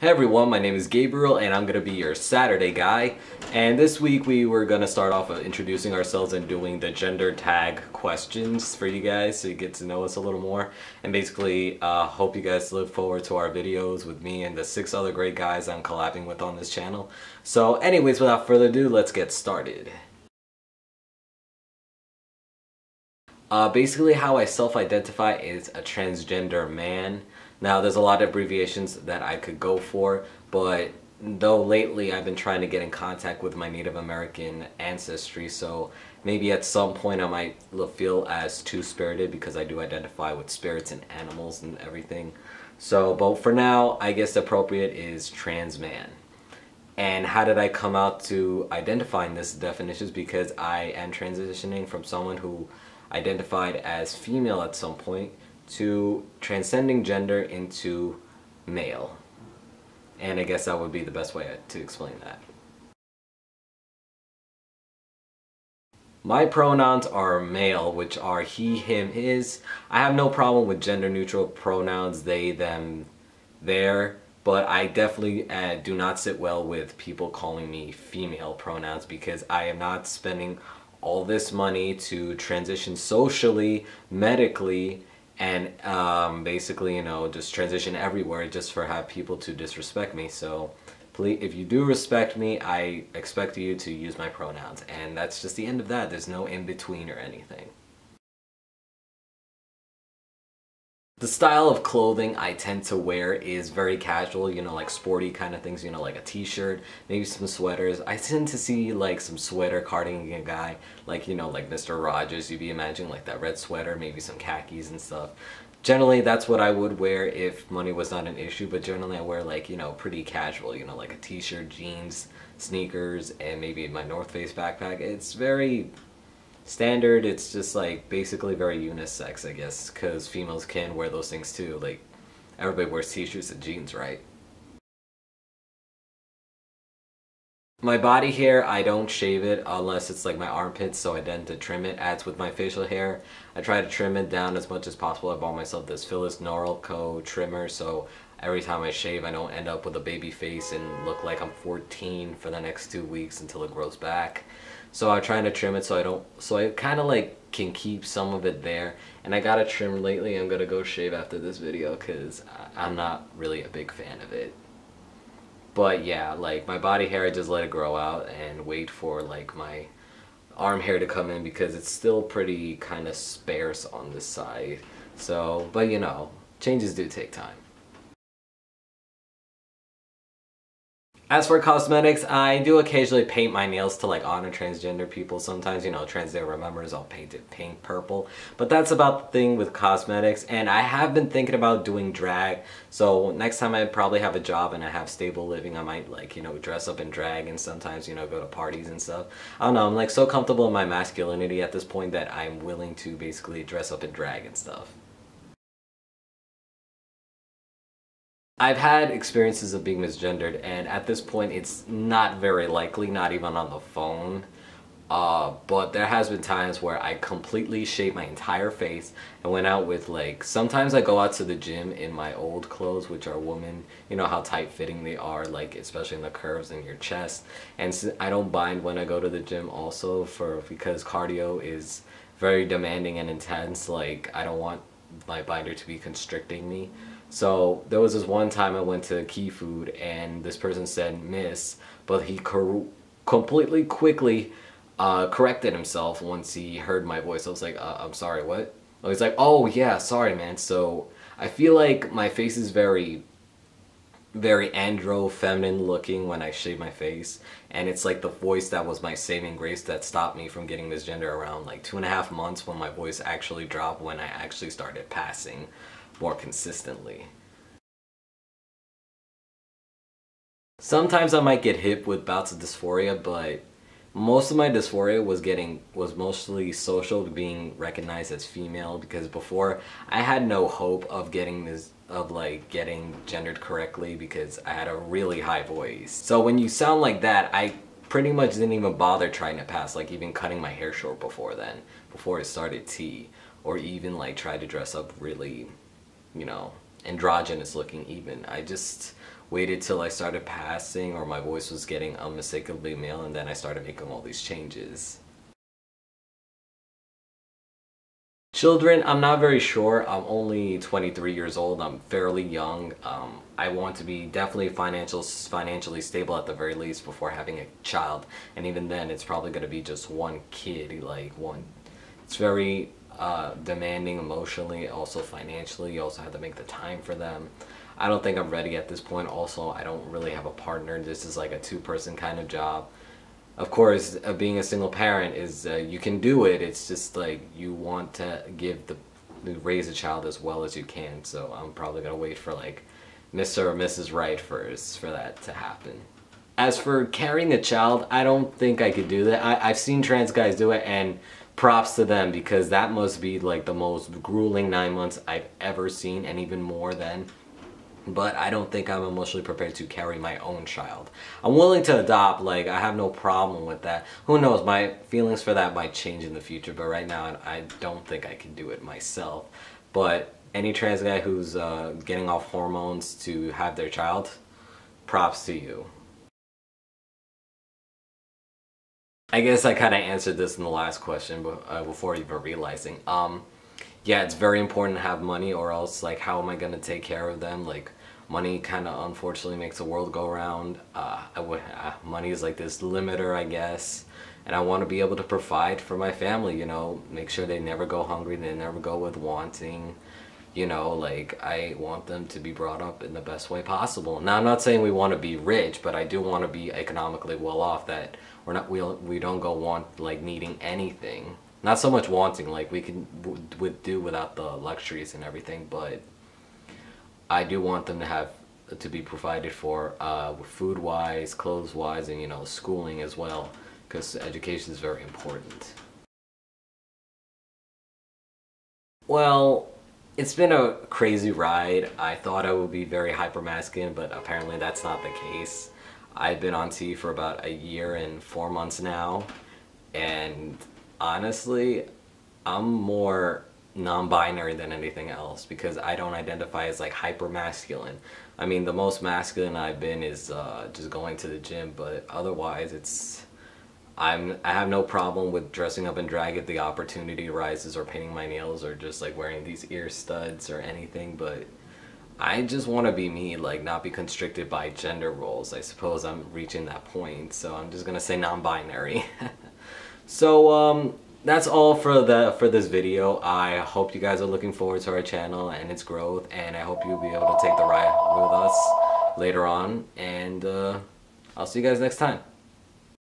Hey everyone, my name is Gabriel and I'm going to be your Saturday guy. And this week we were going to start off with introducing ourselves and doing the gender tag questions for you guys so you get to know us a little more. And basically, hope you guys look forward to our videos with me and the 6 other great guys I'm collabing with on this channel. So anyways, without further ado, let's get started. Basically how I self-identify is a transgender man. Now there's a lot of abbreviations that I could go for, but though lately I've been trying to get in contact with my Native American ancestry, so maybe at some point I might feel as two-spirited because I do identify with spirits and animals and everything. So, but for now, I guess the appropriate is trans man. And how did I come out to identifying this definition? Is because I am transitioning from someone who identified as female at some point to transcending gender into male. And I guess that would be the best way to explain that. My pronouns are male, which are he, him, his. I have no problem with gender neutral pronouns, they, them, their, but I definitely do not sit well with people calling me female pronouns because I am not spending all this money to transition socially, medically, and basically, you know, just transition everywhere just for have people to disrespect me. So please, if you do respect me, I expect you to use my pronouns, and that's just the end of that. There's no in between or anything. The style of clothing I tend to wear is very casual, you know, like sporty kind of things, you know, like a t-shirt, maybe some sweaters. I tend to see like some sweater cardigan guy, like, you know, like Mr. Rogers, you'd be imagining like that red sweater, maybe some khakis and stuff. Generally, that's what I would wear if money was not an issue, but generally I wear like, you know, pretty casual, you know, like a t-shirt, jeans, sneakers, and maybe my North Face backpack. It's very standard. It's just like basically very unisex, I guess, because females can wear those things too. Like everybody wears t-shirts and jeans, right? My body hair, I don't shave it unless it's like my armpits, so I tend to trim it. As with my facial hair, I try to trim it down as much as possible. I bought myself this Phyllis Norelco trimmer, so every time I shave I don't end up with a baby face and look like I'm 14 for the next 2 weeks until it grows back. So I'm trying to trim it so I kind of like can keep some of it there. And I got a trim lately. I'm gonna go shave after this video because I'm not really a big fan of it. But yeah, like my body hair, I just let it grow out and wait for like my arm hair to come in because it's still pretty kind of sparse on this side. So, but you know, changes do take time. As for cosmetics, I do occasionally paint my nails to like honor transgender people. Sometimes, you know, Trans Day remembers, I'll paint it pink, purple. But that's about the thing with cosmetics. And I have been thinking about doing drag. So next time I probably have a job and I have stable living, I might like, you know, dress up in drag and sometimes, you know, go to parties and stuff. I don't know, I'm like so comfortable in my masculinity at this point that I'm willing to basically dress up in drag and stuff. I've had experiences of being misgendered, and at this point it's not very likely, not even on the phone. But there has been times where I completely shaved my entire face and went out with like, sometimes I go out to the gym in my old clothes, which are women, you know how tight fitting they are, like especially in the curves in your chest. And so I don't bind when I go to the gym also because cardio is very demanding and intense. Like I don't want my binder to be constricting me. So there was this one time I went to Key Food and this person said miss, but he completely quickly corrected himself once he heard my voice. I was like, I'm sorry, what? Oh, he's like, oh yeah, sorry man. So I feel like my face is very andro feminine looking when I shave my face, and it's like the voice that was my saving grace that stopped me from getting misgender around like 2.5 months when my voice actually dropped, when I actually started passing more consistently. Sometimes I might get hit with bouts of dysphoria, but most of my dysphoria was mostly social, being recognized as female, because before I had no hope of getting gendered correctly because I had a really high voice. So when you sound like that, I pretty much didn't even bother trying to pass, like even cutting my hair short before then, before it started T, or even like try to dress up really, you know, androgynous looking even. I just waited till I started passing or my voice was getting unmistakably male, and then I started making all these changes. Children, I'm not very sure. I'm only 23 years old. I'm fairly young. I want to be definitely financially stable at the very least before having a child. And even then, it's probably going to be just one kid, like one. It's very demanding emotionally, also financially. You also have to make the time for them. I don't think I'm ready at this point. Also, I don't really have a partner. This is like a two-person kind of job. Of course, being a single parent is, you can do it, it's just like you want to raise a child as well as you can, so I'm probably going to wait for like Mr. or Mrs. Right first for that to happen. As for carrying a child, I don't think I could do that. I've seen trans guys do it, and props to them, because that must be like the most grueling 9 months I've ever seen, and even more than. But I don't think I'm emotionally prepared to carry my own child. I'm willing to adopt, like, I have no problem with that. Who knows, my feelings for that might change in the future, but right now I don't think I can do it myself. But any trans guy who's getting off hormones to have their child, props to you. I guess I kind of answered this in the last question, but before even realizing. Yeah, it's very important to have money, or else, like, how am I going to take care of them? Like, money kind of unfortunately makes the world go round. Money is like this limiter, I guess. And I want to be able to provide for my family, you know, make sure they never go hungry, they never go with wanting. You know, like, I want them to be brought up in the best way possible. Now, I'm not saying we want to be rich, but I do want to be economically well off, that we don't go like needing anything. Not so much wanting, like we can do without the luxuries and everything, but I do want them to be provided for, food wise, clothes wise, and, you know, schooling as well, because education is very important. Well, it's been a crazy ride. I thought I would be very hyper-masculine, but apparently that's not the case. I've been on T for about 1 year and 4 months now, and honestly, I'm more non-binary than anything else, because I don't identify as like hyper-masculine. I mean, the most masculine I've been is just going to the gym, but otherwise I have no problem with dressing up in drag if the opportunity arises, or painting my nails, or just like wearing these ear studs or anything, but I just want to be me, like not be constricted by gender roles. I suppose I'm reaching that point, so I'm just gonna say non-binary. So that's all for this video. I hope you guys are looking forward to our channel and its growth, and I hope you'll be able to take the ride with us later on, and I'll see you guys next time.